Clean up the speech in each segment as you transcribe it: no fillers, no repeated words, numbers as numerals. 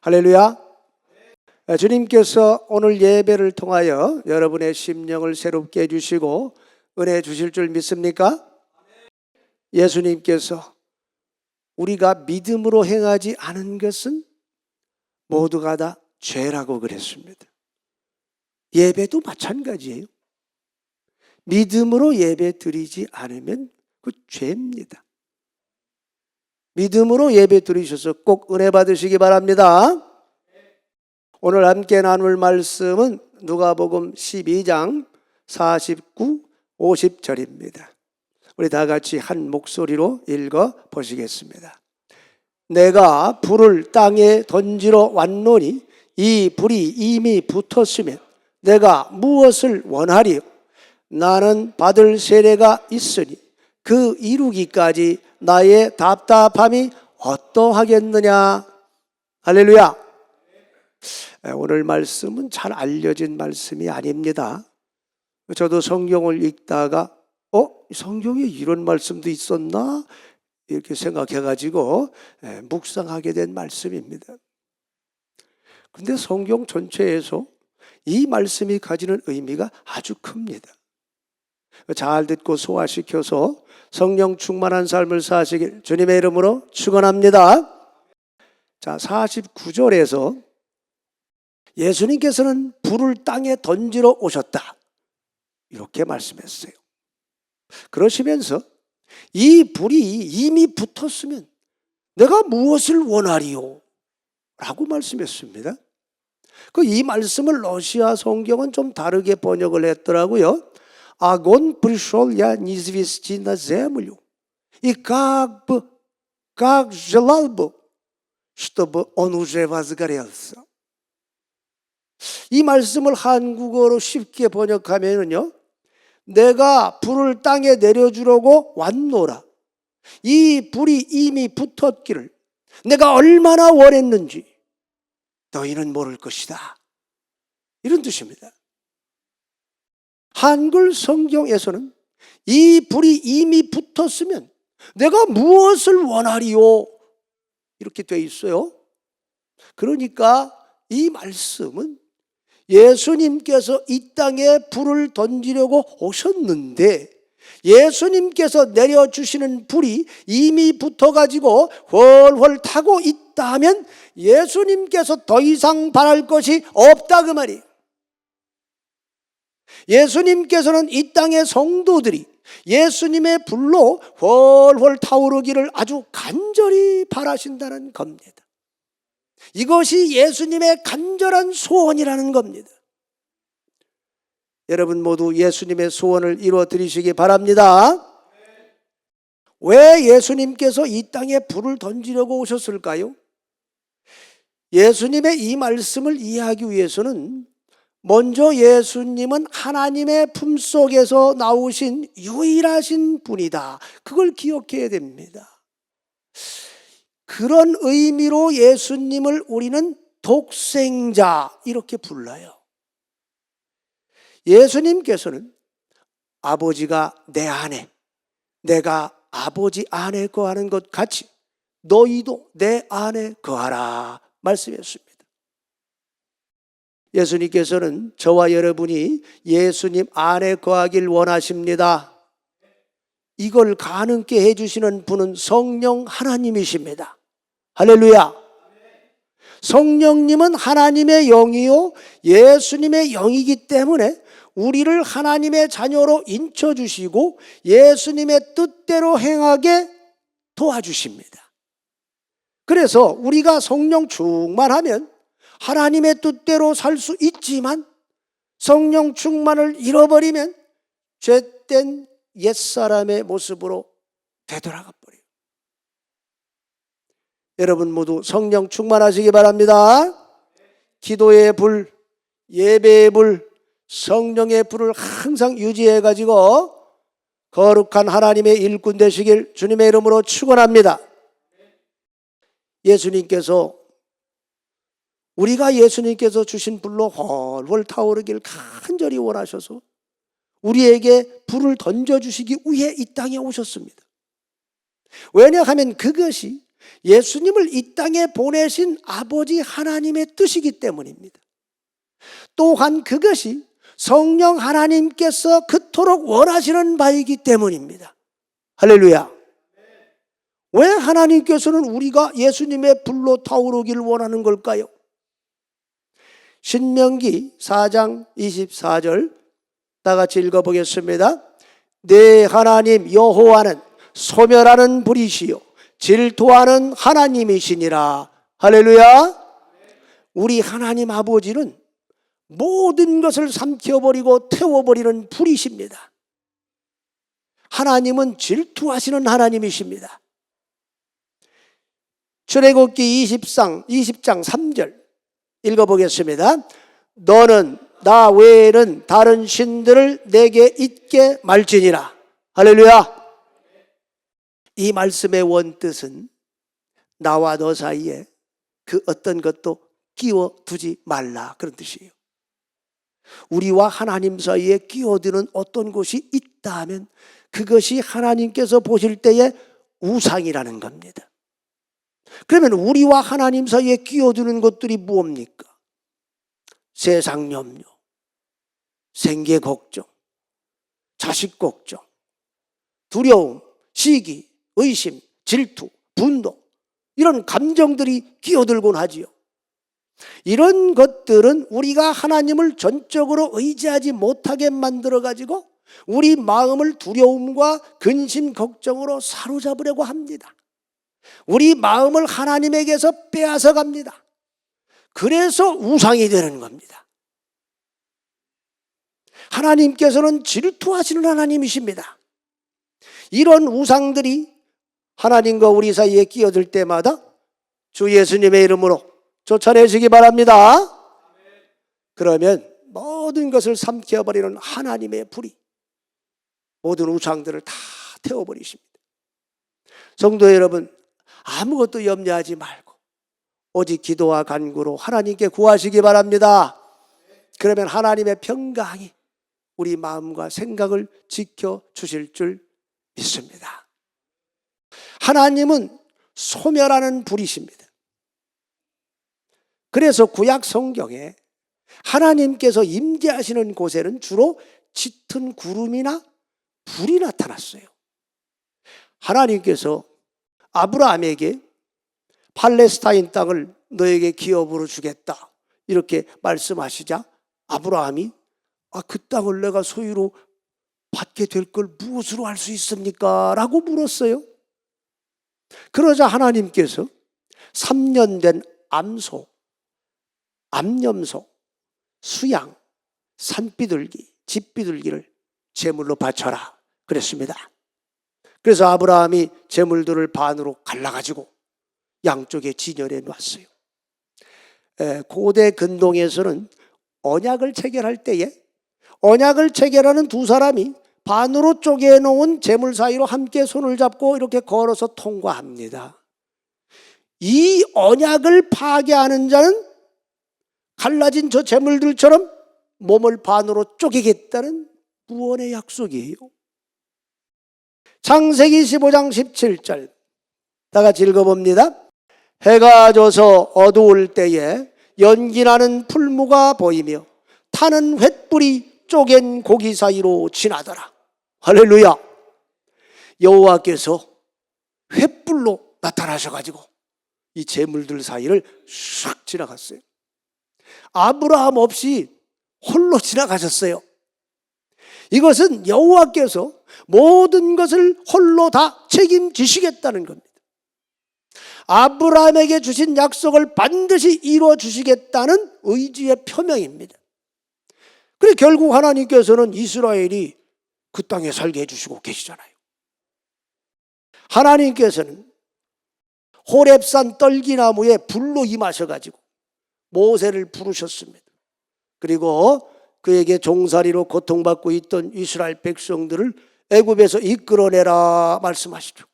할렐루야. 주님께서 오늘 예배를 통하여 여러분의 심령을 새롭게 해주시고 은혜 주실 줄 믿습니까? 예수님께서 우리가 믿음으로 행하지 않은 것은 모두가 다 죄라고 그랬습니다. 예배도 마찬가지예요. 믿음으로 예배 드리지 않으면 그 죄입니다. 믿음으로 예배 드리셔서 꼭 은혜 받으시기 바랍니다. 오늘 함께 나눌 말씀은 누가복음 12장 49, 50절입니다. 우리 다 같이 한 목소리로 읽어 보시겠습니다. 내가 불을 땅에 던지러 왔노니 이 불이 이미 붙었으면 내가 무엇을 원하리요? 나는 받을 세례가 있으니 그 이루기까지 나의 답답함이 어떠하겠느냐. 할렐루야. 오늘 말씀은 잘 알려진 말씀이 아닙니다. 저도 성경을 읽다가 성경에 이런 말씀도 있었나? 이렇게 생각해가지고 묵상하게 된 말씀입니다. 근데 성경 전체에서 이 말씀이 가지는 의미가 아주 큽니다. 잘 듣고 소화시켜서 성령 충만한 삶을 사시길 주님의 이름으로 축원합니다. 자, 49절에서 예수님께서는 불을 땅에 던지러 오셨다, 이렇게 말씀했어요. 그러시면서 이 불이 이미 붙었으면 내가 무엇을 원하리요? 라고 말씀했습니다. 이 말씀을 러시아 성경은 좀 다르게 번역을 했더라고요. Огонь пришел, я низвести на землю. И как желал бы, чтобы он уже возгорелся. 이 말씀을 한국어로 쉽게 번역하면요, 내가 불을 땅에 내려주려고 왔노라. 이 불이 이미 붙었기를 내가 얼마나 원했는지 너희는 모를 것이다, 이런 뜻입니다. 한글 성경에서는 이 불이 이미 붙었으면 내가 무엇을 원하리요? 이렇게 돼 있어요. 그러니까 이 말씀은 예수님께서 이 땅에 불을 던지려고 오셨는데 예수님께서 내려주시는 불이 이미 붙어가지고 훨훨 타고 있다면 예수님께서 더 이상 바랄 것이 없다, 그 말이에요. 예수님께서는 이 땅의 성도들이 예수님의 불로 훨훨 타오르기를 아주 간절히 바라신다는 겁니다. 이것이 예수님의 간절한 소원이라는 겁니다. 여러분 모두 예수님의 소원을 이루어 드리시기 바랍니다. 왜 예수님께서 이 땅에 불을 던지려고 오셨을까요? 예수님의 이 말씀을 이해하기 위해서는 먼저 예수님은 하나님의 품속에서 나오신 유일하신 분이다, 그걸 기억해야 됩니다. 그런 의미로 예수님을 우리는 독생자, 이렇게 불러요. 예수님께서는 아버지가 내 안에, 내가 아버지 안에 거하는 것 같이 너희도 내 안에 거하라 말씀했습니다. 예수님께서는 저와 여러분이 예수님 안에 거하길 원하십니다. 이걸 가능케 해주시는 분은 성령 하나님이십니다. 할렐루야. 성령님은 하나님의 영이요 예수님의 영이기 때문에 우리를 하나님의 자녀로 인쳐주시고 예수님의 뜻대로 행하게 도와주십니다. 그래서 우리가 성령 충만하면 하나님의 뜻대로 살 수 있지만 성령 충만을 잃어버리면 죄된 옛사람의 모습으로 되돌아가 버려요. 여러분 모두 성령 충만하시기 바랍니다. 기도의 불, 예배의 불, 성령의 불을 항상 유지해가지고 거룩한 하나님의 일꾼 되시길 주님의 이름으로 축원합니다. 예수님께서 우리가 예수님께서 주신 불로 훨훨 타오르길 간절히 원하셔서 우리에게 불을 던져주시기 위해 이 땅에 오셨습니다. 왜냐하면 그것이 예수님을 이 땅에 보내신 아버지 하나님의 뜻이기 때문입니다. 또한 그것이 성령 하나님께서 그토록 원하시는 바이기 때문입니다. 할렐루야. 왜 하나님께서는 우리가 예수님의 불로 타오르기를 원하는 걸까요? 신명기 4장 24절 다 같이 읽어보겠습니다. 네 하나님 여호와는 소멸하는 불이시요 질투하는 하나님이시니라. 할렐루야. 우리 하나님 아버지는 모든 것을 삼켜버리고 태워버리는 불이십니다. 하나님은 질투하시는 하나님이십니다. 출애굽기 20장 3절 읽어보겠습니다. 너는 나 외에는 다른 신들을 내게 있게 말지니라. 할렐루야. 이 말씀의 원뜻은 나와 너 사이에 그 어떤 것도 끼워두지 말라, 그런 뜻이에요. 우리와 하나님 사이에 끼어드는 어떤 것이 있다 하면 그것이 하나님께서 보실 때의 우상이라는 겁니다. 그러면 우리와 하나님 사이에 끼어드는 것들이 무엇입니까? 세상 염려, 생계 걱정, 자식 걱정, 두려움, 시기, 의심, 질투, 분노, 이런 감정들이 끼어들곤 하지요. 이런 것들은 우리가 하나님을 전적으로 의지하지 못하게 만들어가지고 우리 마음을 두려움과 근심, 걱정으로 사로잡으려고 합니다. 우리 마음을 하나님에게서 빼앗아 갑니다. 그래서 우상이 되는 겁니다. 하나님께서는 질투하시는 하나님이십니다. 이런 우상들이 하나님과 우리 사이에 끼어들 때마다 주 예수님의 이름으로 쫓아내시기 바랍니다. 그러면 모든 것을 삼켜버리는 하나님의 불이 모든 우상들을 다 태워버리십니다. 성도 여러분, 아무것도 염려하지 말고 오직 기도와 간구로 하나님께 구하시기 바랍니다. 그러면 하나님의 평강이 우리 마음과 생각을 지켜주실 줄 믿습니다. 하나님은 소멸하는 불이십니다. 그래서 구약 성경에 하나님께서 임재하시는 곳에는 주로 짙은 구름이나 불이 나타났어요. 하나님께서 아브라함에게 팔레스타인 땅을 너에게 기업으로 주겠다 이렇게 말씀하시자 아브라함이 그 땅을 내가 소유로 받게 될 걸 무엇으로 알 수 있습니까? 라고 물었어요. 그러자 하나님께서 3년 된 암소, 암염소, 수양, 산비둘기, 집비둘기를 제물로 바쳐라 그랬습니다. 그래서 아브라함이 제물들을 반으로 갈라가지고 양쪽에 진열해 놨어요. 고대 근동에서는 언약을 체결할 때에 언약을 체결하는 두 사람이 반으로 쪼개놓은 제물 사이로 함께 손을 잡고 이렇게 걸어서 통과합니다. 이 언약을 파괴하는 자는 갈라진 저 제물들처럼 몸을 반으로 쪼개겠다는 구원의 약속이에요. 창세기 15장 17절 다 같이 읽어봅니다. 해가 져서 어두울 때에 연기나는 풀무가 보이며 타는 횃불이 쪼갠 고기 사이로 지나더라. 할렐루야. 여호와께서 횃불로 나타나셔가지고 이 제물들 사이를 싹 지나갔어요. 아브라함 없이 홀로 지나가셨어요. 이것은 여호와께서 모든 것을 홀로 다 책임지시겠다는 겁니다. 아브라함에게 주신 약속을 반드시 이루어 주시겠다는 의지의 표명입니다. 그래 결국 하나님께서는 이스라엘이 그 땅에 살게 해주시고 계시잖아요. 하나님께서는 호렙산 떨기나무에 불로 임하셔가지고 모세를 부르셨습니다. 그리고 그에게 종살이로 고통받고 있던 이스라엘 백성들을 애굽에서 이끌어내라 말씀하시죠.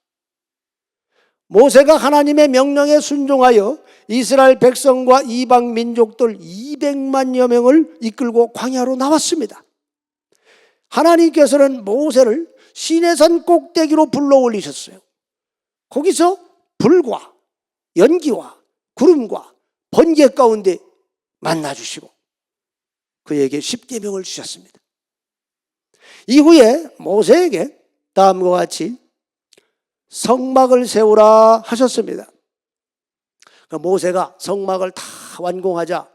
모세가 하나님의 명령에 순종하여 이스라엘 백성과 이방 민족들 200만여 명을 이끌고 광야로 나왔습니다. 하나님께서는 모세를 시내산 꼭대기로 불러 올리셨어요. 거기서 불과 연기와 구름과 번개 가운데 만나주시고 그에게 십계명을 주셨습니다. 이후에 모세에게 다음과 같이 성막을 세우라 하셨습니다. 모세가 성막을 다 완공하자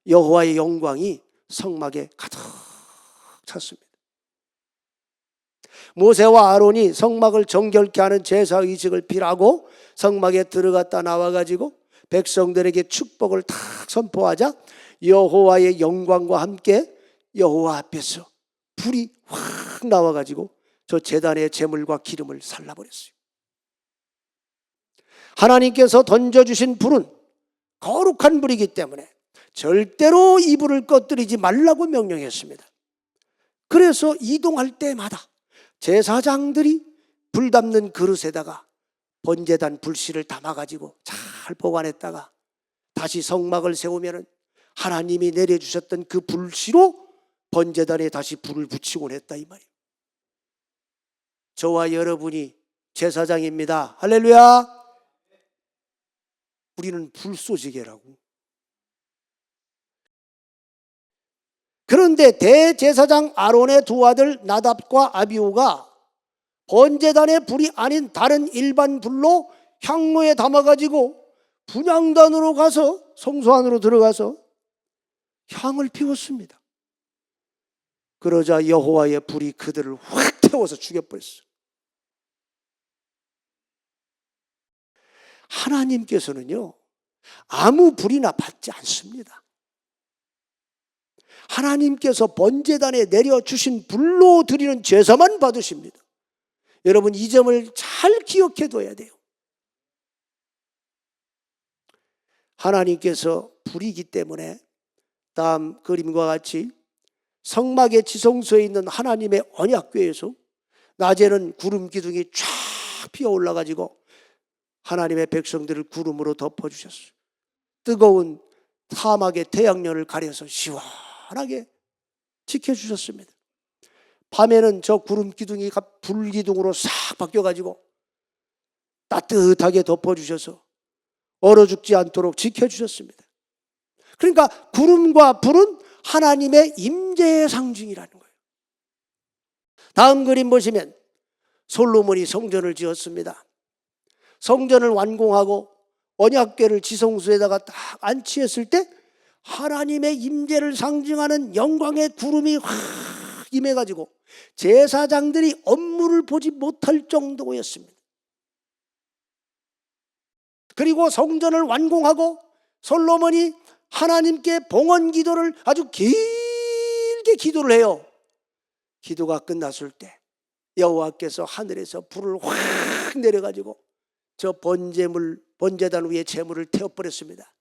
여호와의 영광이 성막에 가득 찼습니다. 모세와 아론이 성막을 정결케 하는 제사 의식을 필하고 성막에 들어갔다 나와가지고 백성들에게 축복을 탁 선포하자 여호와의 영광과 함께 여호와 앞에서 불이 확 나와가지고 저 제단의 제물과 기름을 살라버렸어요. 하나님께서 던져주신 불은 거룩한 불이기 때문에 절대로 이 불을 꺼뜨리지 말라고 명령했습니다. 그래서 이동할 때마다 제사장들이 불 담는 그릇에다가 번제단 불씨를 담아가지고 잘 보관했다가 다시 성막을 세우면 하나님이 내려주셨던 그 불씨로 번제단에 다시 불을 붙이곤 했다 이 말이에요. 저와 여러분이 제사장입니다. 할렐루야. 우리는 불쏘시개라고. 그런데 대제사장 아론의 두 아들 나답과 아비후가 번제단의 불이 아닌 다른 일반 불로 향로에 담아가지고 분향단으로 가서 성소 안으로 들어가서 향을 피웠습니다. 그러자 여호와의 불이 그들을 확 태워서 죽여버렸어요. 하나님께서는요 아무 불이나 받지 않습니다. 하나님께서 번제단에 내려주신 불로 드리는 제사만 받으십니다. 여러분 이 점을 잘 기억해 둬야 돼요. 하나님께서 불이기 때문에 다음 그림과 같이 성막의 지성소에 있는 하나님의 언약궤에서 낮에는 구름 기둥이 쫙 피어 올라가지고 하나님의 백성들을 구름으로 덮어주셨어요. 뜨거운 사막의 태양열을 가려서 시원하게 지켜주셨습니다. 밤에는 저 구름 기둥이 불 기둥으로 싹 바뀌어가지고 따뜻하게 덮어주셔서 얼어 죽지 않도록 지켜주셨습니다. 그러니까 구름과 불은 하나님의 임재의 상징이라는 거예요. 다음 그림 보시면 솔로몬이 성전을 지었습니다. 성전을 완공하고 언약궤를 지성소에다가 딱 안치했을 때 하나님의 임재를 상징하는 영광의 구름이 확 임해가지고 제사장들이 업무를 보지 못할 정도였습니다. 그리고 성전을 완공하고 솔로몬이 하나님께 봉헌 기도를 아주 길게 기도를 해요. 기도가 끝났을 때 여호와께서 하늘에서 불을 확 내려가지고 저 번제단 위에 제물을 태워버렸습니다.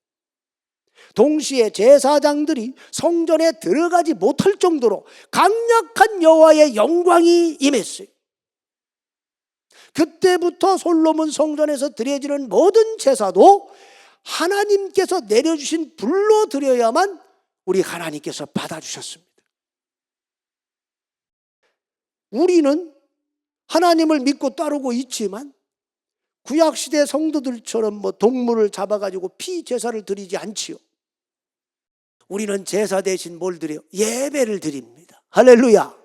동시에 제사장들이 성전에 들어가지 못할 정도로 강력한 여호와의 영광이 임했어요. 그때부터 솔로몬 성전에서 드려지는 모든 제사도 하나님께서 내려주신 불로 드려야만 우리 하나님께서 받아주셨습니다. 우리는 하나님을 믿고 따르고 있지만 구약시대 성도들처럼 동물을 잡아가지고 피제사를 드리지 않지요. 우리는 제사 대신 뭘 드려요? 예배를 드립니다. 할렐루야.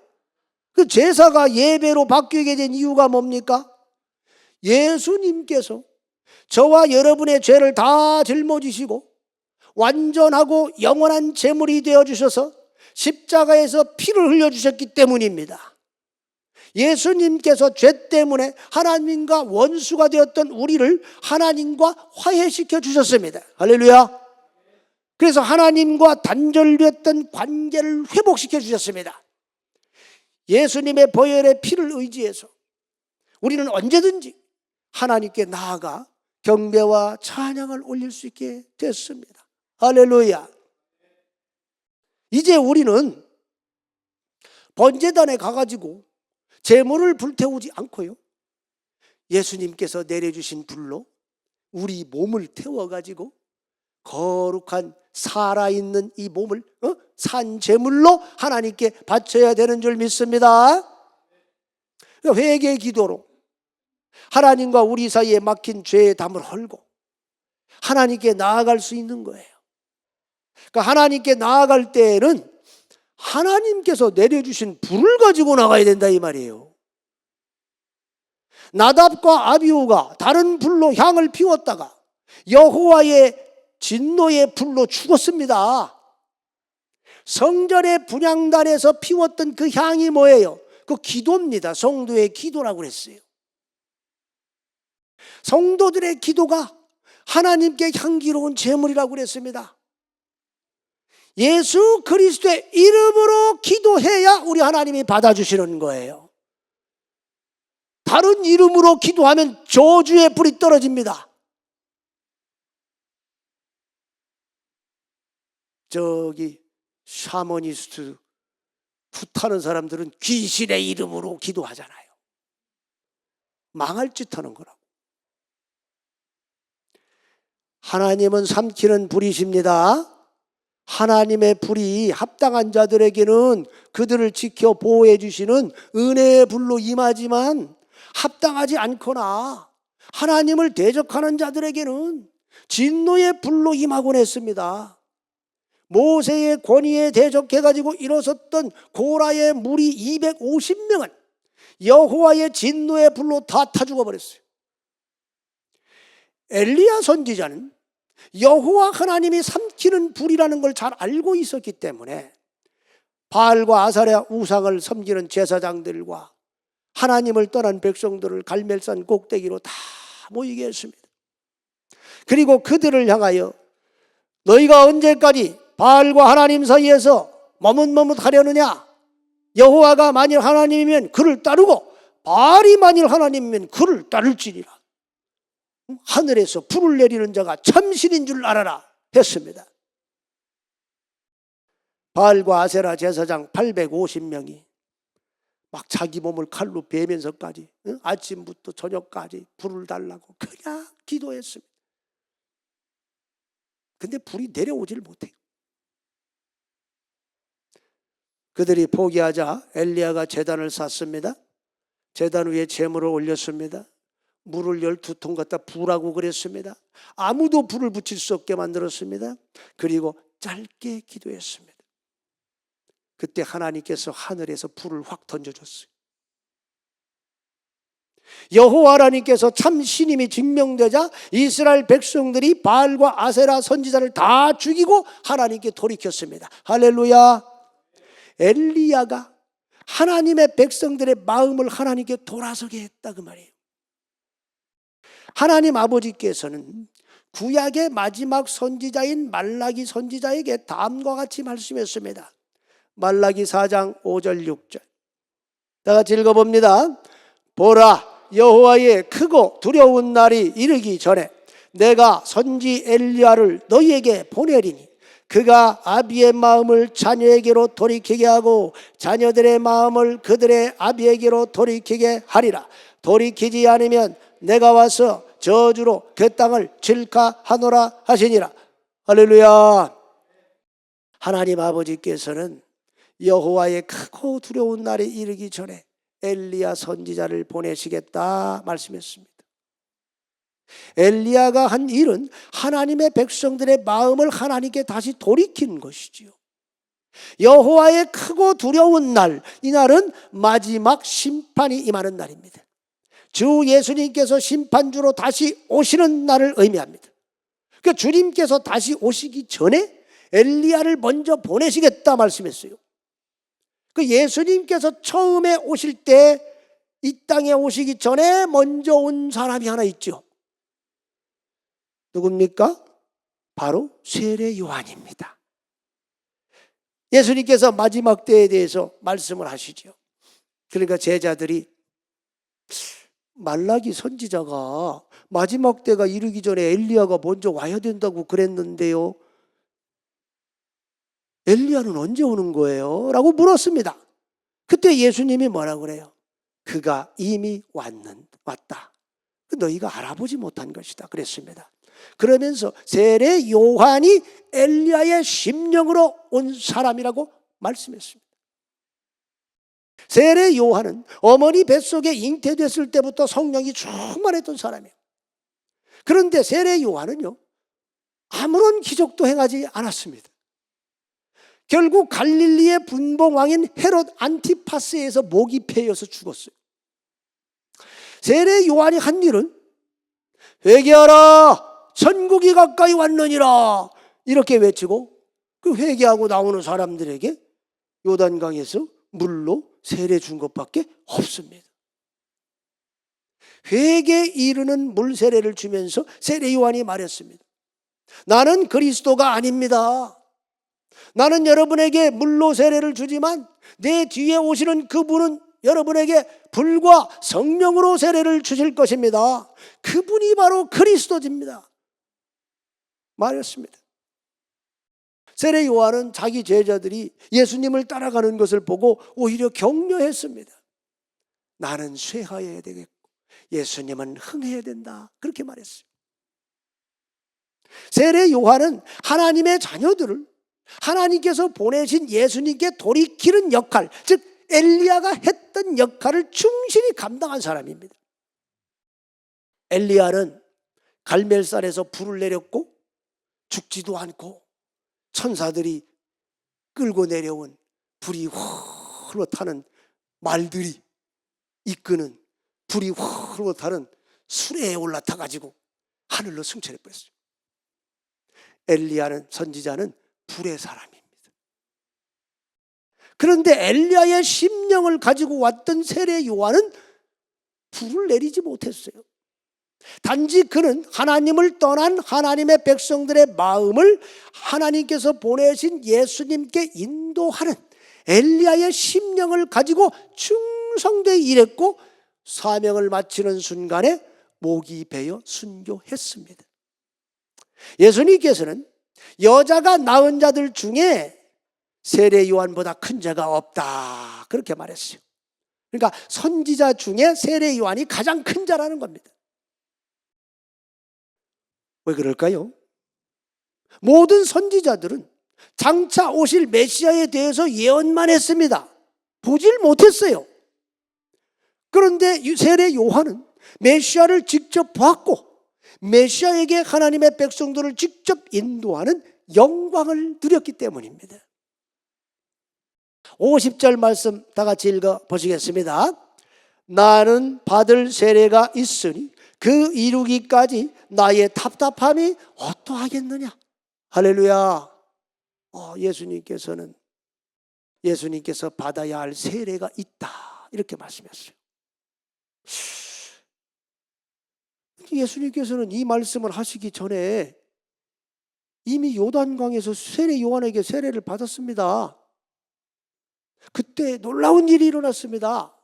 그 제사가 예배로 바뀌게 된 이유가 뭡니까? 예수님께서 저와 여러분의 죄를 다 짊어지시고 완전하고 영원한 제물이 되어주셔서 십자가에서 피를 흘려주셨기 때문입니다. 예수님께서 죄 때문에 하나님과 원수가 되었던 우리를 하나님과 화해시켜 주셨습니다. 할렐루야. 그래서 하나님과 단절됐던 관계를 회복시켜 주셨습니다. 예수님의 보혈의 피를 의지해서 우리는 언제든지 하나님께 나아가 경배와 찬양을 올릴 수 있게 됐습니다. 할렐루야. 이제 우리는 번제단에 가가지고 제물을 불태우지 않고요, 예수님께서 내려주신 불로 우리 몸을 태워가지고 거룩한 살아있는 이 몸을 산 제물로 하나님께 바쳐야 되는 줄 믿습니다. 회개 기도로 하나님과 우리 사이에 막힌 죄의 담을 헐고 하나님께 나아갈 수 있는 거예요. 그러니까 하나님께 나아갈 때에는 하나님께서 내려주신 불을 가지고 나가야 된다 이 말이에요. 나답과 아비후가 다른 불로 향을 피웠다가 여호와의 진노의 불로 죽었습니다. 성전의 분향단에서 피웠던 그 향이 뭐예요? 그 기도입니다. 성도의 기도라고 그랬어요. 성도들의 기도가 하나님께 향기로운 제물이라고 그랬습니다. 예수 그리스도의 이름으로 기도해야 우리 하나님이 받아주시는 거예요. 다른 이름으로 기도하면 저주의 불이 떨어집니다. 저기 샤머니스트 굿하는 사람들은 귀신의 이름으로 기도하잖아요. 망할 짓 하는 거라고. 하나님은 삼키는 불이십니다. 하나님의 불이 합당한 자들에게는 그들을 지켜 보호해 주시는 은혜의 불로 임하지만, 합당하지 않거나 하나님을 대적하는 자들에게는 진노의 불로 임하곤 했습니다. 모세의 권위에 대적해가지고 일어섰던 고라의 무리 250명은 여호와의 진노의 불로 다 타 죽어버렸어요. 엘리야 선지자는 여호와 하나님이 삼키는 불이라는 걸 잘 알고 있었기 때문에 바알과 아사랴 우상을 섬기는 제사장들과 하나님을 떠난 백성들을 갈멜산 꼭대기로 다 모이게 했습니다. 그리고 그들을 향하여 너희가 언제까지 바알과 하나님 사이에서 머뭇머뭇하려느냐? 여호와가 만일 하나님이면 그를 따르고 바알이 만일 하나님이면 그를 따를지니라. 하늘에서 불을 내리는 자가 참신인 줄 알아라 했습니다. 바알과 아세라 제사장 850명이 막 자기 몸을 칼로 베면서까지 아침부터 저녁까지 불을 달라고 그냥 기도했습니다. 근데 불이 내려오질 못해요. 그들이 포기하자 엘리야가 제단을 쌌습니다. 제단 위에 제물을 올렸습니다. 물을 12통 갖다 부으라고 그랬습니다. 아무도 불을 붙일 수 없게 만들었습니다. 그리고 짧게 기도했습니다. 그때 하나님께서 하늘에서 불을 확 던져줬어요. 여호와 하나님께서 참 신임이 증명되자 이스라엘 백성들이 바알과 아세라 선지자를 다 죽이고 하나님께 돌이켰습니다. 할렐루야. 엘리야가 하나님의 백성들의 마음을 하나님께 돌아서게 했다 그 말이에요. 하나님 아버지께서는 구약의 마지막 선지자인 말라기 선지자에게 다음과 같이 말씀했습니다. 말라기 4장 5절 6절 다 같이 읽어봅니다. 보라, 여호와의 크고 두려운 날이 이르기 전에 내가 선지 엘리야를 너희에게 보내리니 그가 아비의 마음을 자녀에게로 돌이키게 하고 자녀들의 마음을 그들의 아비에게로 돌이키게 하리라. 돌이키지 않으면 내가 와서 저주로 그 땅을 질카하노라 하시니라. 할렐루야. 하나님 아버지께서는 여호와의 크고 두려운 날이 이르기 전에 엘리야 선지자를 보내시겠다 말씀했습니다. 엘리야가 한 일은 하나님의 백성들의 마음을 하나님께 다시 돌이킨 것이지요. 여호와의 크고 두려운 날, 이 날은 마지막 심판이 임하는 날입니다. 주 예수님께서 심판주로 다시 오시는 날을 의미합니다. 그러니까 주님께서 다시 오시기 전에 엘리야를 먼저 보내시겠다 말씀했어요. 그 예수님께서 처음에 오실 때 이 땅에 오시기 전에 먼저 온 사람이 하나 있죠. 누굽니까? 바로 세례 요한입니다. 예수님께서 마지막 때에 대해서 말씀을 하시죠. 그러니까 제자들이 말라기 선지자가 마지막 때가 이르기 전에 엘리야가 먼저 와야 된다고 그랬는데요. 엘리야는 언제 오는 거예요? 라고 물었습니다. 그때 예수님이 뭐라고 그래요? 그가 이미 왔다. 너희가 알아보지 못한 것이다 그랬습니다. 그러면서 세례 요한이 엘리야의 심령으로 온 사람이라고 말씀했습니다. 세례 요한은 어머니 뱃속에 잉태됐을 때부터 성령이 충만했던 사람이에요. 그런데 세례 요한은요, 아무런 기적도 행하지 않았습니다. 결국 갈릴리의 분봉왕인 헤롯 안티파스에서 목이 베어서 죽었어요. 세례 요한이 한 일은 회개하라, 천국이 가까이 왔느니라 이렇게 외치고 그 회개하고 나오는 사람들에게 요단강에서 물로 세례 준 것밖에 없습니다. 회개에 이르는 물 세례를 주면서 세례 요한이 말했습니다. 나는 그리스도가 아닙니다. 나는 여러분에게 물로 세례를 주지만 내 뒤에 오시는 그분은 여러분에게 불과 성령으로 세례를 주실 것입니다. 그분이 바로 그리스도입니다. 말했습니다. 세례 요한은 자기 제자들이 예수님을 따라가는 것을 보고 오히려 격려했습니다. 나는 쇠하여야 되겠고 예수님은 흥해야 된다. 그렇게 말했어요. 세례 요한은 하나님의 자녀들을 하나님께서 보내신 예수님께 돌이키는 역할, 즉 엘리야가 했던 역할을 충실히 감당한 사람입니다. 엘리야는 갈멜산에서 불을 내렸고 죽지도 않고 천사들이 끌고 내려온 불이 훌훌 타는 말들이 이끄는 불이 훌훌 타는 수레에 올라타 가지고 하늘로 승천해 버렸어요. 엘리야는 선지자는 불의 사람입니다. 그런데 엘리야의 심령을 가지고 왔던 세례 요한은 불을 내리지 못했어요. 단지 그는 하나님을 떠난 하나님의 백성들의 마음을 하나님께서 보내신 예수님께 인도하는 엘리야의 심령을 가지고 충성되게 일했고 사명을 마치는 순간에 목이 베어 순교했습니다. 예수님께서는 여자가 낳은 자들 중에 세례 요한보다 큰 자가 없다 그렇게 말했어요. 그러니까 선지자 중에 세례 요한이 가장 큰 자라는 겁니다. 왜 그럴까요? 모든 선지자들은 장차 오실 메시아에 대해서 예언만 했습니다. 보질 못했어요. 그런데 세례 요한은 메시아를 직접 봤고 메시아에게 하나님의 백성들을 직접 인도하는 영광을 누렸기 때문입니다. 50절 말씀 다 같이 읽어보시겠습니다. 나는 받을 세례가 있으니 그 이루기까지 나의 답답함이 어떠하겠느냐. 할렐루야. 예수님께서 받아야 할 세례가 있다 이렇게 말씀했어요. 예수님께서는 이 말씀을 하시기 전에 이미 요단강에서 세례 요한에게 세례를 받았습니다. 그때 놀라운 일이 일어났습니다.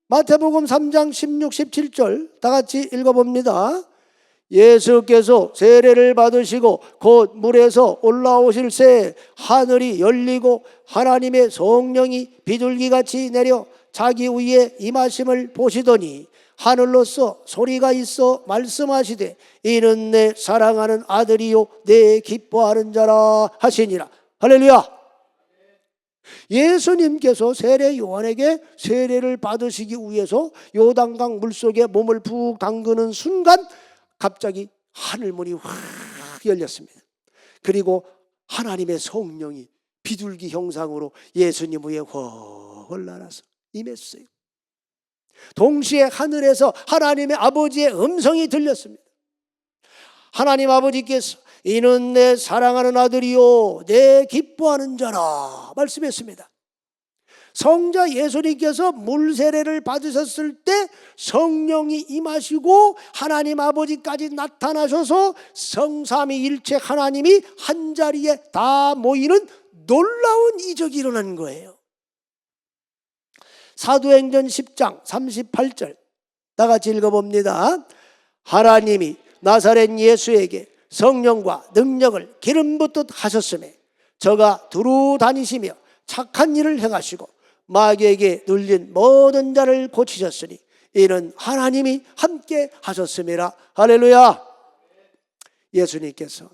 마태복음 3장 16, 17절 다 같이 읽어봅니다. 예수께서 세례를 받으시고 곧 물에서 올라오실 새 하늘이 열리고 하나님의 성령이 비둘기같이 내려 자기 위에 임하심을 보시더니 하늘로서 소리가 있어 말씀하시되 이는 내 사랑하는 아들이요 내 기뻐하는 자라 하시니라. 할렐루야. 예수님께서 세례 요한에게 세례를 받으시기 위해서 요단강 물속에 몸을 푹 담그는 순간 갑자기 하늘문이 확 열렸습니다. 그리고 하나님의 성령이 비둘기 형상으로 예수님 위에 훨 날아서 임했어요. 동시에 하늘에서 하나님의 아버지의 음성이 들렸습니다. 하나님 아버지께서 이는 내 사랑하는 아들이요 내 기뻐하는 자라 말씀했습니다. 성자 예수님께서 물세례를 받으셨을 때 성령이 임하시고 하나님 아버지까지 나타나셔서 성삼위일체 하나님이 한자리에 다 모이는 놀라운 이적이 일어난 거예요. 사도행전 10장 38절 다 같이 읽어봅니다. 하나님이 나사렛 예수에게 성령과 능력을 기름 붓듯 하셨음에 저가 두루 다니시며 착한 일을 행하시고 마귀에게 눌린 모든 자를 고치셨으니 이는 하나님이 함께 하셨음이라. 할렐루야. 예수님께서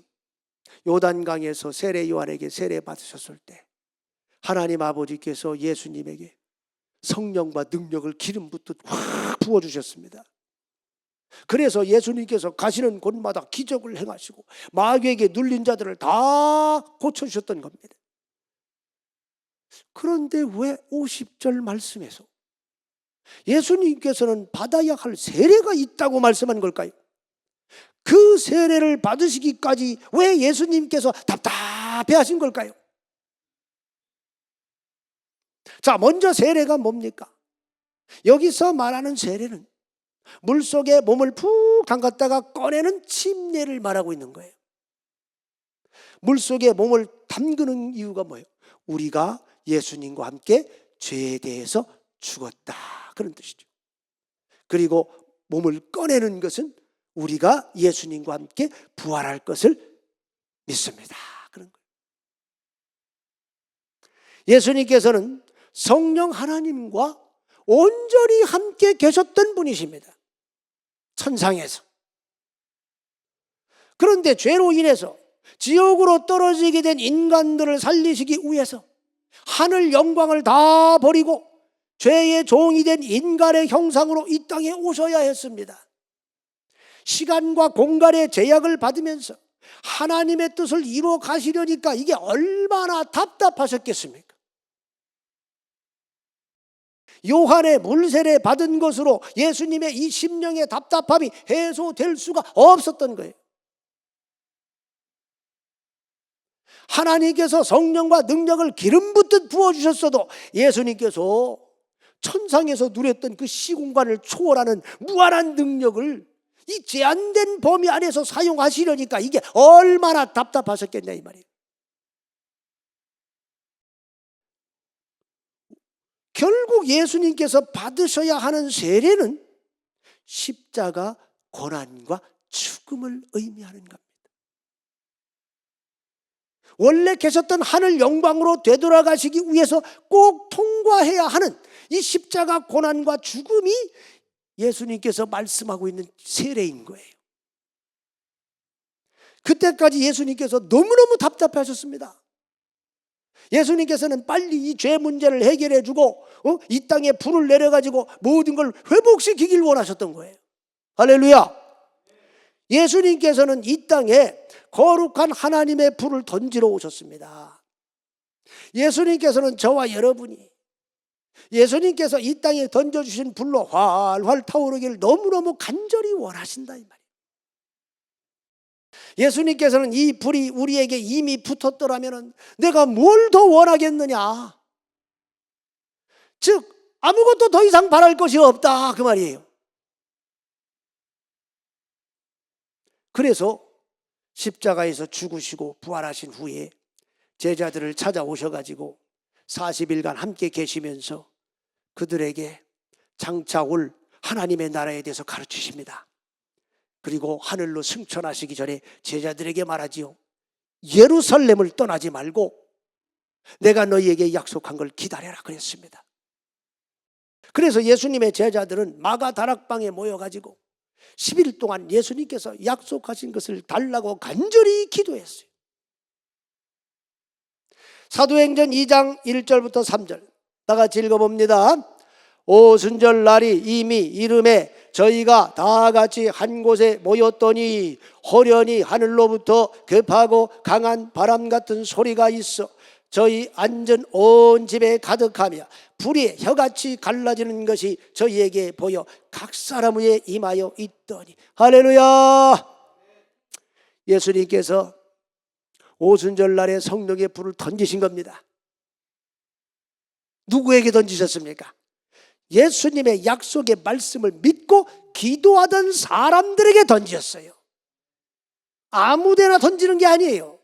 요단강에서 세례 요한에게 세례 받으셨을 때 하나님 아버지께서 예수님에게 성령과 능력을 기름 붓듯 확 부어주셨습니다. 그래서 예수님께서 가시는 곳마다 기적을 행하시고 마귀에게 눌린 자들을 다 고쳐주셨던 겁니다. 그런데 왜 50절 말씀에서 예수님께서는 받아야 할 세례가 있다고 말씀한 걸까요? 그 세례를 받으시기까지 왜 예수님께서 답답해 하신 걸까요? 자, 먼저 세례가 뭡니까? 여기서 말하는 세례는 물속에 몸을 푹 담갔다가 꺼내는 침례를 말하고 있는 거예요. 물속에 몸을 담그는 이유가 뭐예요? 우리가 예수님과 함께 죄에 대해서 죽었다, 그런 뜻이죠. 그리고 몸을 꺼내는 것은 우리가 예수님과 함께 부활할 것을 믿습니다, 그런 거예요. 예수님께서는 성령 하나님과 온전히 함께 계셨던 분이십니다, 천상에서. 그런데 죄로 인해서 지옥으로 떨어지게 된 인간들을 살리시기 위해서 하늘 영광을 다 버리고 죄의 종이 된 인간의 형상으로 이 땅에 오셔야 했습니다. 시간과 공간의 제약을 받으면서 하나님의 뜻을 이루어 가시려니까 이게 얼마나 답답하셨겠습니까? 요한의 물세례 받은 것으로 예수님의 이 심령의 답답함이 해소될 수가 없었던 거예요. 하나님께서 성령과 능력을 기름 붓듯 부어주셨어도 예수님께서 천상에서 누렸던 그 시공간을 초월하는 무한한 능력을 이 제한된 범위 안에서 사용하시려니까 이게 얼마나 답답하셨겠냐, 이 말이에요. 결국 예수님께서 받으셔야 하는 세례는 십자가 고난과 죽음을 의미하는 겁니다. 원래 계셨던 하늘 영광으로 되돌아가시기 위해서 꼭 통과해야 하는 이 십자가 고난과 죽음이 예수님께서 말씀하고 있는 세례인 거예요. 그때까지 예수님께서 너무너무 답답하셨습니다. 예수님께서는 빨리 이 죄 문제를 해결해 주고 이 땅에 불을 내려가지고 모든 걸 회복시키길 원하셨던 거예요. 할렐루야. 예수님께서는 이 땅에 거룩한 하나님의 불을 던지러 오셨습니다. 예수님께서는 저와 여러분이 예수님께서 이 땅에 던져주신 불로 활활 타오르기를 너무너무 간절히 원하신다, 이 말이에요. 예수님께서는 이 불이 우리에게 이미 붙었더라면 내가 뭘 더 원하겠느냐, 즉 아무것도 더 이상 바랄 것이 없다, 그 말이에요. 그래서 십자가에서 죽으시고 부활하신 후에 제자들을 찾아오셔가지고 40일간 함께 계시면서 그들에게 장차 올 하나님의 나라에 대해서 가르치십니다. 그리고 하늘로 승천하시기 전에 제자들에게 말하지요. 예루살렘을 떠나지 말고 내가 너희에게 약속한 걸 기다려라, 그랬습니다. 그래서 예수님의 제자들은 마가 다락방에 모여가지고 10일 동안 예수님께서 약속하신 것을 달라고 간절히 기도했어요. 사도행전 2장 1절부터 3절 다 같이 읽어봅니다. 오순절 날이 이미 이름에 저희가 다 같이 한 곳에 모였더니 호련히 하늘로부터 급하고 강한 바람 같은 소리가 있어 저희 앉은 온 집에 가득하며 불이 혀같이 갈라지는 것이 저희에게 보여 각 사람 위에 임하여 있더니. 할렐루야. 예수님께서 오순절 날에 성령의 불을 던지신 겁니다. 누구에게 던지셨습니까? 예수님의 약속의 말씀을 믿고 기도하던 사람들에게 던지셨어요. 아무데나 던지는 게 아니에요.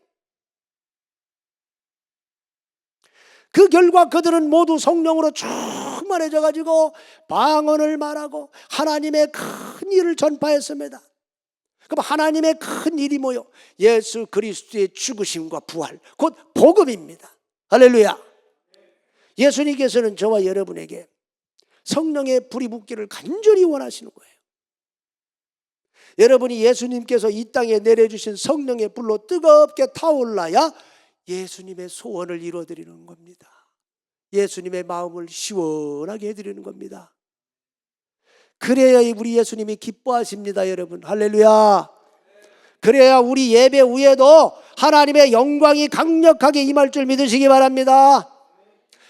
그 결과 그들은 모두 성령으로 충만해져 가지고 방언을 말하고 하나님의 큰 일을 전파했습니다. 그럼 하나님의 큰 일이 뭐요? 예수 그리스도의 죽으심과 부활, 곧 복음입니다. 할렐루야. 예수님께서는 저와 여러분에게 성령의 불이 붙기를 간절히 원하시는 거예요. 여러분이 예수님께서 이 땅에 내려주신 성령의 불로 뜨겁게 타올라야 예수님의 소원을 이루어드리는 겁니다. 예수님의 마음을 시원하게 해드리는 겁니다. 그래야 우리 예수님이 기뻐하십니다, 여러분. 할렐루야. 그래야 우리 예배 후에도 하나님의 영광이 강력하게 임할 줄 믿으시기 바랍니다.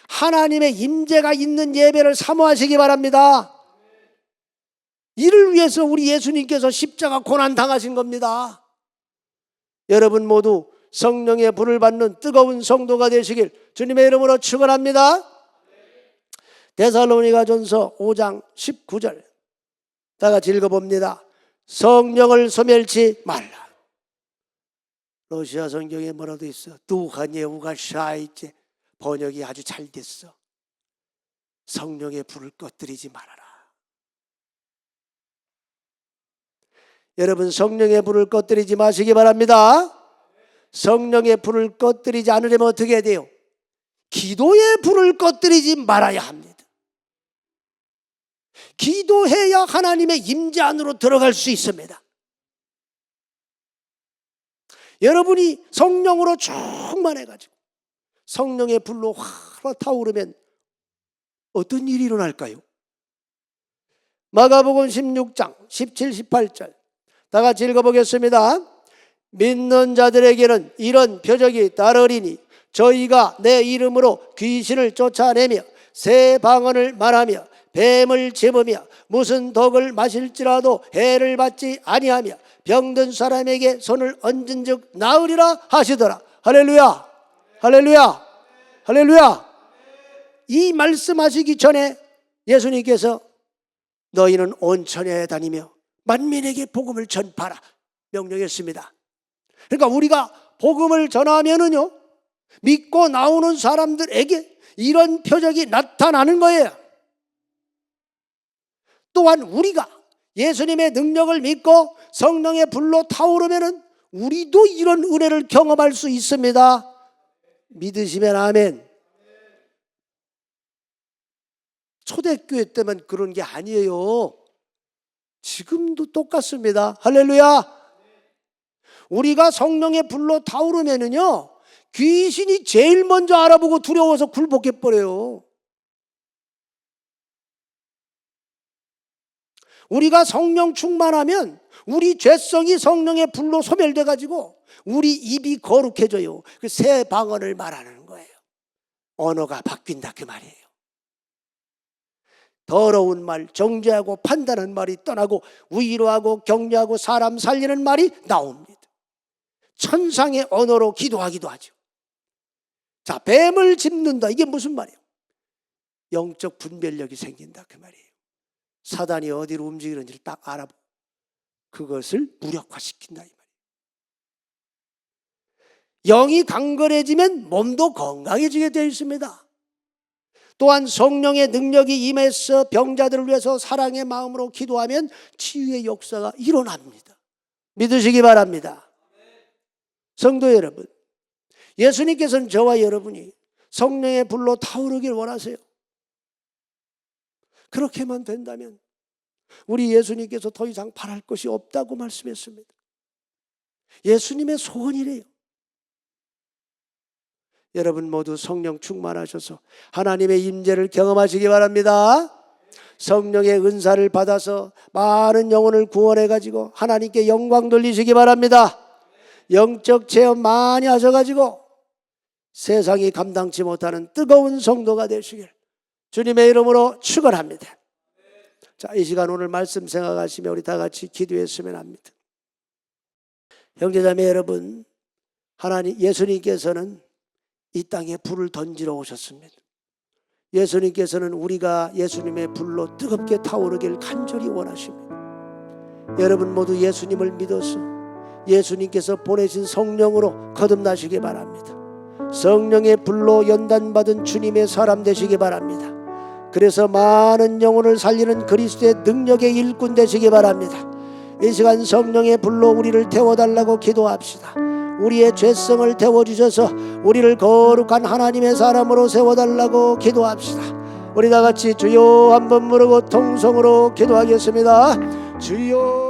하나님의 임재가 있는 예배를 사모하시기 바랍니다. 이를 위해서 우리 예수님께서 십자가 고난 당하신 겁니다. 여러분 모두 성령의 불을 받는 뜨거운 성도가 되시길 주님의 이름으로 축원합니다. 데살로니가전서 5장 19절 다 같이 읽어봅니다. 성령을 소멸치 말라. 러시아 성경에 뭐라도 있어. 두하니에 우가샤이제 번역이 아주 잘 됐어. 성령의 불을 꺼뜨리지 말아라. 여러분 성령의 불을 꺼뜨리지 마시기 바랍니다. 성령의 불을 꺼뜨리지 않으려면 어떻게 해야 돼요? 기도의 불을 꺼뜨리지 말아야 합니다. 기도해야 하나님의 임재 안으로 들어갈 수 있습니다. 여러분이 성령으로 충만해가지고 성령의 불로 확 타오르면 어떤 일이 일어날까요? 마가복음 16장 17, 18절 다 같이 읽어보겠습니다. 믿는 자들에게는 이런 표적이 따르리니 저희가 내 이름으로 귀신을 쫓아내며 새 방언을 말하며 뱀을 집으며 무슨 독을 마실지라도 해를 받지 아니하며 병든 사람에게 손을 얹은 즉 나으리라 하시더라. 할렐루야, 할렐루야, 할렐루야. 이 말씀하시기 전에 예수님께서 너희는 온 천하에 다니며 만민에게 복음을 전파라 명령했습니다. 그러니까 우리가 복음을 전하면은요, 믿고 나오는 사람들에게 이런 표적이 나타나는 거예요. 또한 우리가 예수님의 능력을 믿고 성령의 불로 타오르면은 우리도 이런 은혜를 경험할 수 있습니다. 믿으시면 아멘. 초대교회 때만 그런 게 아니에요. 지금도 똑같습니다. 할렐루야. 우리가 성령의 불로 타오르면은요, 귀신이 제일 먼저 알아보고 두려워서 굴복해 버려요. 우리가 성령 충만하면 우리 죄성이 성령의 불로 소멸돼 가지고 우리 입이 거룩해져요. 그 새 방언을 말하는 거예요. 언어가 바뀐다 그 말이에요. 더러운 말, 정죄하고 판단하는 말이 떠나고 위로하고 격려하고 사람 살리는 말이 나옵니다. 천상의 언어로 기도하기도 하죠. 자, 뱀을 짚는다. 이게 무슨 말이에요? 영적 분별력이 생긴다 그 말이에요. 사단이 어디로 움직이는지를 딱 알아보고 그것을 무력화시킨다 이 말이에요. 영이 강건해지면 몸도 건강해지게 되어 있습니다. 또한 성령의 능력이 임해서 병자들을 위해서 사랑의 마음으로 기도하면 치유의 역사가 일어납니다. 믿으시기 바랍니다. 성도 여러분, 예수님께서는 저와 여러분이 성령의 불로 타오르길 원하세요. 그렇게만 된다면 우리 예수님께서 더 이상 바랄 것이 없다고 말씀했습니다. 예수님의 소원이래요. 여러분 모두 성령 충만하셔서 하나님의 임재를 경험하시기 바랍니다. 성령의 은사를 받아서 많은 영혼을 구원해 가지고 하나님께 영광 돌리시기 바랍니다. 영적 체험 많이 하셔가지고 세상이 감당치 못하는 뜨거운 성도가 되시길 주님의 이름으로 축원합니다. 자, 이 시간 오늘 말씀 생각하시며 우리 다 같이 기도했으면 합니다. 형제자매 여러분, 하나님 예수님께서는 이 땅에 불을 던지러 오셨습니다. 예수님께서는 우리가 예수님의 불로 뜨겁게 타오르길 간절히 원하십니다. 여러분 모두 예수님을 믿어서 예수님께서 보내신 성령으로 거듭나시기 바랍니다. 성령의 불로 연단받은 주님의 사람 되시기 바랍니다. 그래서 많은 영혼을 살리는 그리스도의 능력의 일꾼 되시기 바랍니다. 이 시간 성령의 불로 우리를 태워달라고 기도합시다. 우리의 죄성을 태워주셔서 우리를 거룩한 하나님의 사람으로 세워달라고 기도합시다. 우리 다 같이 주여 한번 부르고 통성으로 기도하겠습니다. 주여.